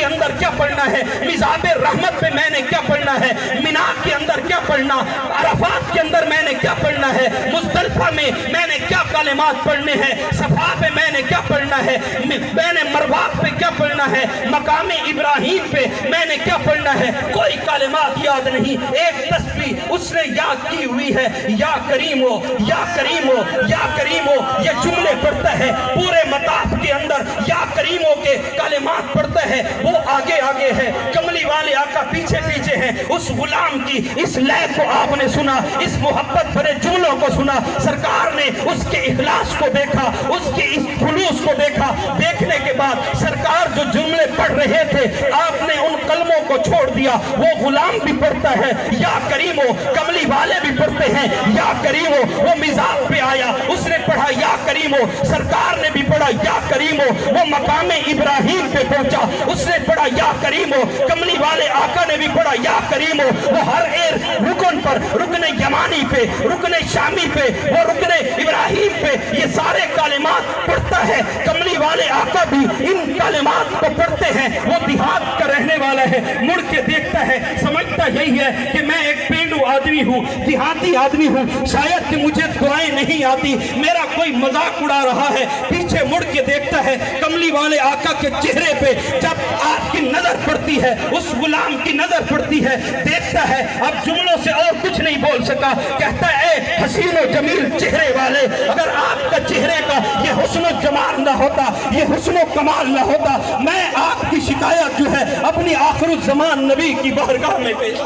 کے اندر کیا پڑھنا ہے، مزاب رحمت پہ میں نے کیا پڑھنا ہے، مینا کے اندر کیا پڑھنا، عرفات کے اندر میں نے کیا پڑھنا ہے، مزدلفہ میں میں نے کیا کلمات پڑھنے ہیں، صفا پہ میں نے کیا پڑھنا ہے، میں نے مروات پہ کیا پڑھنا ہے، مقام ابراہیم پہ میں نے کیا پڑھنا ہے، کوئی کلمات یاد نہیں۔ ایک تسبیح اس نے یاد کی ہوئی ہے، یا کریم ہو یا کریم ہو یا کریم ہو، یہ جملے پڑھتا ہے پورے مطاف کے اندر، یا کریموں کے کلمات پڑھتا ہے، وہ آگے آگے ہے، کملی والے آقا پیچھے پیچھے ہیں۔ اس غلام کی اس لے کو آپ نے سنا، اس محبت بھرے جملوں کو سنا، سرکار نے اس کے اخلاص کو دیکھا، اس کے اس خلوص کو دیکھا۔ دیکھنے کے بعد سرکار جو جملے پڑھ رہے تھے آپ نے ان کلموں کو چھوڑ دیا۔ وہ غلام بھی پڑھتا ہے یا کریم ہو، کملی والے بھی پڑھتے ہیں یا کریم ہو، وہ مزاج پہ آیا، اس نے پڑھا یا کریم ہو، سرکار نے بھی پڑھا یا کریم ہو، وہ مقام ابراہیم پہ پہنچا، اس نے پڑھا یا کریم ہو، کملی والے آقا نے بھی پڑھا یا کریم ہو، وہ ہر ایک رکن پر، رکن یمانی پہ، رکن شامی پہ، وہ رکن ابراہیم پہ یہ سارے کلمات پڑھتا ہے۔ کملی والے آقا بھی ان کلمات کو پڑھتے ہیں۔ وہ دیہات کا رہنے والا ہے، مڑ کے دیکھتا ہے، سمجھتا یہی ہے کہ میں ایک پینڈو آدمی ہوں، دیہاتی آدمی ہوں، شاید کہ مجھے دعائیں نہیں آتی، میرا کوئی مذاق اڑا رہا ہے۔ پیچھے مڑ کے دیکھتا ہے، کملی والے آقا کے چہرے پہ جب آپ کی نظر پڑتی ہے، اس غلام کی نظر پڑتی ہے، دیکھتا ہے، اب جملوں سے اور کچھ نہیں بول سکا، کہتا ہے اے حسین و جمیل چہرے والے، اگر آپ کا چہرے کا یہ حسن و جمال نہ ہوتا، یہ حسن و کمال نہ ہوتا، میں آپ کی شکایت جو ہے اپنی آخر الزمان نبی کی بارگاہ میں پیش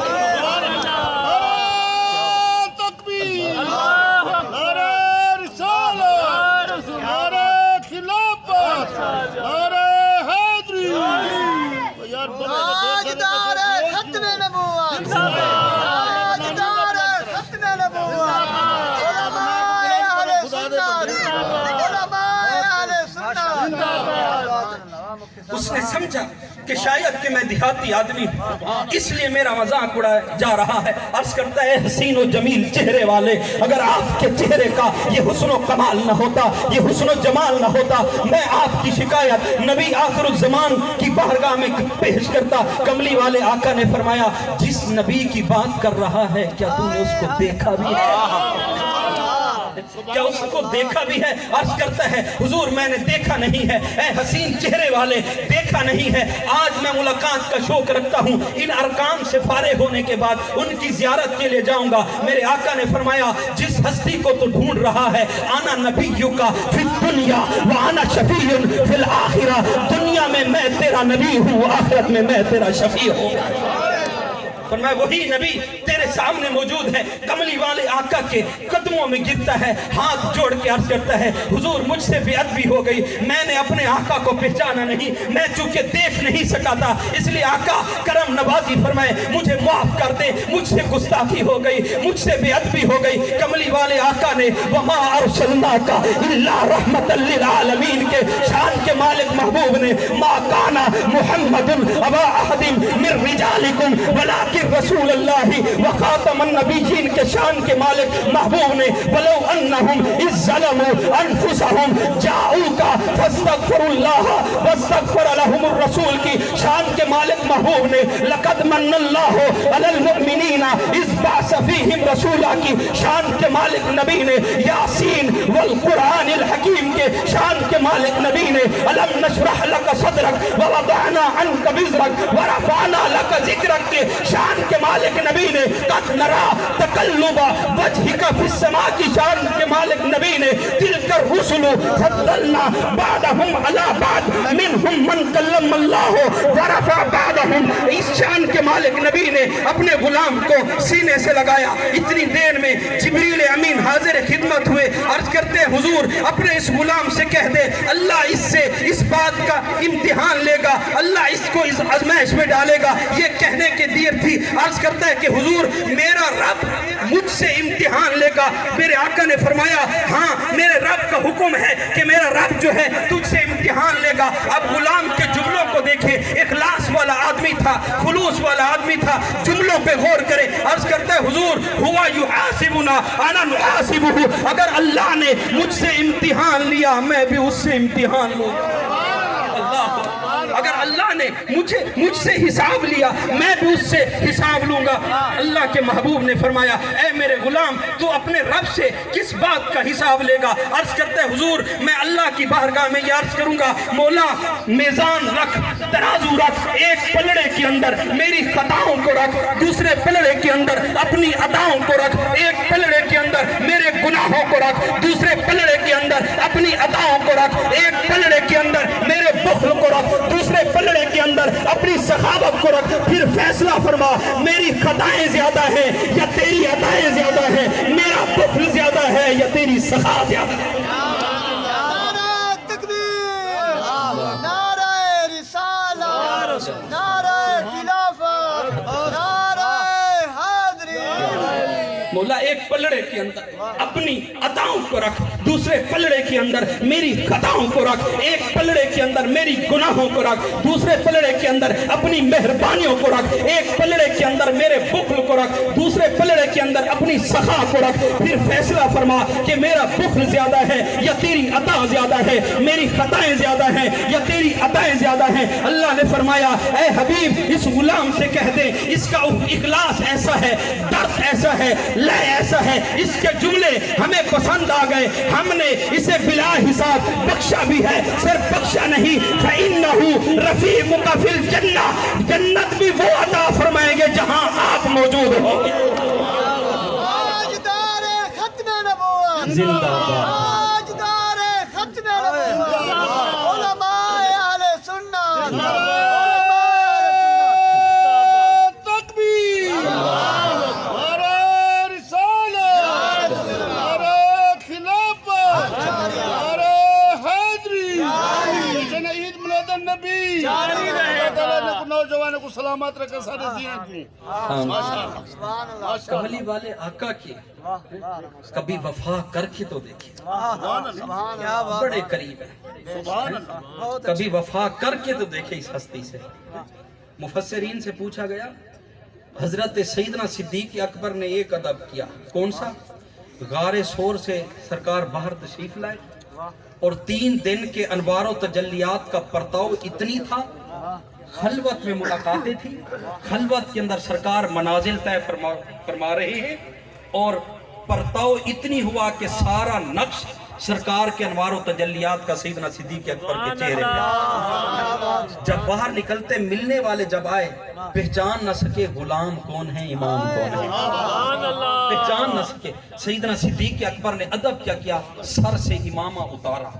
اس نے سمجھا کہ شاید کہ میں دیہاتی آدمی ہوں، اس لیے میرا مذاق اڑایا جا رہا ہے۔ عرض کرتا ہے حسین و جمیل چہرے والے، اگر آپ کے چہرے کا یہ حسن و کمال نہ ہوتا، یہ حسن و جمال نہ ہوتا، میں آپ کی شکایت نبی آخر الزمان کی بارگاہ میں پیش کرتا۔ کملی والے آقا نے فرمایا جس نبی کی بات کر رہا ہے کیا تم نے اس کو دیکھا بھی ہے؟ کیا اس کو دیکھا بھی ہے؟ عرض کرتا ہے حضور میں نے دیکھا نہیں ہے، اے حسین چہرے والے دیکھا نہیں ہے، آج میں ملاقات کا شوق رکھتا ہوں، ان ارکان سے فارغ ہونے کے بعد ان کی زیارت کے لیے جاؤں گا۔ میرے آقا نے فرمایا جس ہستی کو تو ڈھونڈ رہا ہے، آنا نبیوں کا فی الدنیا وانا شفیع فی الآخرہ، دنیا میں میں تیرا نبی ہوں، آخرت میں میں تیرا شفیع ہوں۔ فرمایا وہی نبی تیرے سامنے موجود ہے۔ کملی والے آقا کے قدموں میں گرتا ہے، ہاتھ جوڑ کے عرض کرتا ہے حضور مجھ سے بے ادبی ہو گئی، میں نے اپنے آقا کو پہچانا نہیں، میں چونکہ دیکھ نہیں سکا تھا، اس لیے آقا کرم نوازی فرمائے مجھے معاف کر دے، مجھ سے گستاخی ہو گئی، مجھ سے بے ادبی ہو گئی۔ کملی والے آقا نے وما ارسلناک الا رحمت للعالمین کے شان کے مالک محبوب نے ما کان محمد ابا احد من رجالکم ولکن رسول اللہ وخاتم النبیین کے شان کے مالک محبوب نے ولو انہم اذ ظلموا انفسہم جاؤک فاستغفر اللہ واستغفر لهم الرسول کی شان کے مالک محبوب نے لقد من اللہ علی المؤمنین اذ بعث فیہم رسولا کی شان کے مالک نبی نے یاسین والقرآن الحکیم کے شان کے مالک نبی نے الم نشرح لک صدرک ووضعنا عنک وزرک ورفعنا لک ذکرک کے شان کے مالک نبی نے قد نرا تقلب وجہک فی السماء کی شان کے مالک نبی نے تلک الرسل فضلنا بعدہم علی بعد منہم من کلم اللہ ورفع بعدہم، اس شان کے مالک نبی نے اپنے غلام کو سینے سے لگایا۔ اتنی دیر میں جبریل امین حاضر خدمت ہوئے، عرض کرتے حضور اپنے اس غلام سے کہہ دے اللہ اس سے اس بات کا امتحان لے گا، اللہ اس کو اس آزمائش میں ڈالے گا۔ یہ کہنے کے دیر تھی، عرض کرتا ہے کہ حضور میرا رب مجھ سے امتحان لے گا۔ میرے آقا نے فرمایا ہاں میرے رب کا حکم ہے کہ میرا رب جو ہے تجھ سے امتحان لے گا۔ اب غلام کے جملوں کو دیکھیں، اخلاص والا آدمی تھا، خلوص والا آدمی تھا، جملوں پہ غور کرے۔ عرض کرتا ہے حضور ہوا یحاسبنا انا نحاسبہ، اگر اللہ نے مجھ سے امتحان لیا میں بھی اس سے امتحان لوں۔ اللہ اگر اللہ اللہ نے مجھ سے حساب لیا، میں بھی اس سے حساب لوں گا۔ اللہ کے محبوب نے فرمایا اے میرے غلام تو اپنے رب سے کس بات کا حساب لے گا؟ عرض کرتے حضور میں اللہ کی بارگاہ میں یہ عرض کروں گا مولا میزان رکھ، ترازو رکھ، ایک پلڑے کے اندر میری خطاؤں کو رکھ، دوسرے پلڑے کے اندر اپنی اداؤں کو رکھ، ایک پلڑے کے اندر میرے گناہوں کو رکھ، دوسرے پلڑے کے اندر اپنی اداؤں کو رکھ، ایک پلڑے کے اندر میرے بخل کو رکھ، دوسرے پلڑے کے اندر اپنی سخاوت کو رکھ، پھر فیصلہ فرما میری خطائیں زیادہ ہیں یا تیری ادائیں زیادہ ہیں، میرا بخل زیادہ ہے یا تیری سخا زیادہ ہے۔ نعرہ تکبیر، نعرہ رسالت، نعرہ خلافت، نعرہ حیدری۔ مولا ایک پلڑے کے اندر اپنی عطاؤں کو رکھ، دوسرے پلڑے کے اندر میری خطاؤں کو رکھ، ایک پلڑے کے اندر میری گناہوں کو رکھ، دوسرے پلڑے کے اندر اپنی مہربانیوں کو رکھ، ایک پلڑے کے اندر میرے بخل کو رکھ، دوسرے پلڑے کے اندر اپنی سخا کو رکھ، پھر فیصلہ فرما کہ میرا بخل زیادہ ہے یا تیری عطا زیادہ ہے، میری خطائیں زیادہ ہیں یا تیری عطائیں زیادہ ہیں۔ اللہ نے فرمایا اے حبیب اس غلام سے کہہ دے اس کا اخلاص ایسا ہے، درد ایسا ہے، لے ایسا ہے، اس کے جملے ہمیں پسند آ گئے، ہم نے اسے بلا حساب بخشا بھی ہے، صرف بخشا نہیں فَإِنَّهُ رَفِيقُكَ فِي الْجَنَّةِ، جنت بھی وہ عطا فرمائیں گے جہاں آپ موجود ہو۔ تاجدار ختم نبوت، زندہ باد، تاجدار ختم نبوت، علماء اہل سنت، نوجوانوں کو سلامت رکھے سارے دین کو۔ کملی والے آقا کی کبھی وفا کر کے تو دیکھیں، بڑے قریب ہے، کبھی وفا کر کے تو دیکھیں اس ہستی سے۔ مفسرین سے پوچھا گیا حضرت سیدنا صدیق اکبر نے ایک ادب کیا، کون سا؟ غار سور سے سرکار باہر تشریف لائے اور 3 دن کے انوار و تجلیات کا پرتاؤ اتنی تھا، خلوت میں ملاقاتیں تھی، خلوت کے اندر سرکار منازل طے فرما رہے ہیں اور پرتاؤ اتنی ہوا کہ سارا نقش سرکار کے انوار و تجلیات کا سیدنا صدیق اکبر کے چہرے پہ۔ جب باہر نکلتے ملنے والے جب آئے پہچان نہ سکے غلام کون ہے امام کون ہے، پہچان نہ سکے۔ سیدنا صدیق اکبر نے ادب کیا کیا، سر سے امامہ اتارا،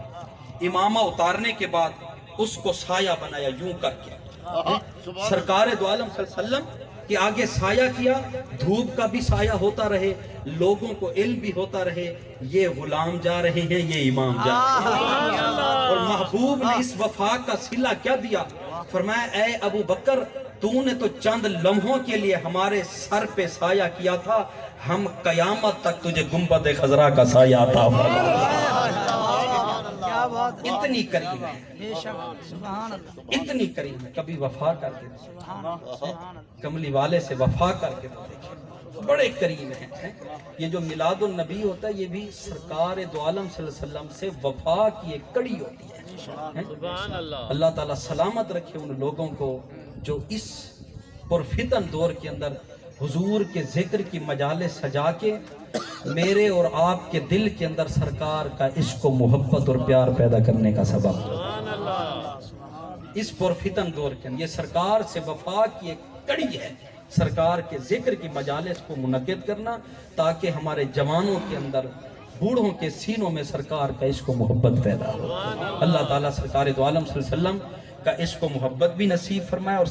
امامہ اتارنے کے بعد اس کو سایہ بنایا یوں کر کے، سرکار دو عالم صلی اللہ علیہ وسلم کہ آگے سایہ کیا، دھوپ کا بھی سایہ ہوتا رہے، لوگوں کو علم بھی ہوتا رہے یہ غلام جا رہے ہیں یہ امام جا رہے ہیں۔ اور محبوب نے اس وفا کا صلہ کیا دیا، فرمایا اے ابو بکر تو نے تو چند لمحوں کے لیے ہمارے سر پہ سایہ کیا تھا، ہم قیامت تک تجھے گنبد خضرا کا سایہ عطا فرمائیں۔ اتنی کریم ہے، اتنی کریم ہے، کبھی وفا کر کے کملی والے سے وفا کر کے تو دیکھیں، بڑے کریم ہیں۔ یہ جو میلاد النبی ہوتا ہے یہ بھی سرکار دو عالم صلی اللہ علیہ وسلم سے وفا کی ایک کڑی ہوتی ہے۔ اللہ تعالیٰ سلامت رکھے ان لوگوں کو جو اس پرفتن دور کے اندر حضور کے ذکر کی مجالس سجا کے میرے اور آپ کے دل کے اندر سرکار کا عشق و محبت اور پیار پیدا کرنے کا سبب۔ اس پرفتن دور کے اندر یہ سرکار سے وفا کی ایک کڑی ہے، سرکار کے ذکر کی مجالس کو منعقد کرنا تاکہ ہمارے جوانوں کے اندر بوڑھوں کے سینوں میں سرکار کا عشق و محبت پیدا ہو۔ اللہ تعالیٰ سرکار دو عالم صلی اللہ علیہ وسلم کا عشق و محبت بھی نصیب فرمائے اور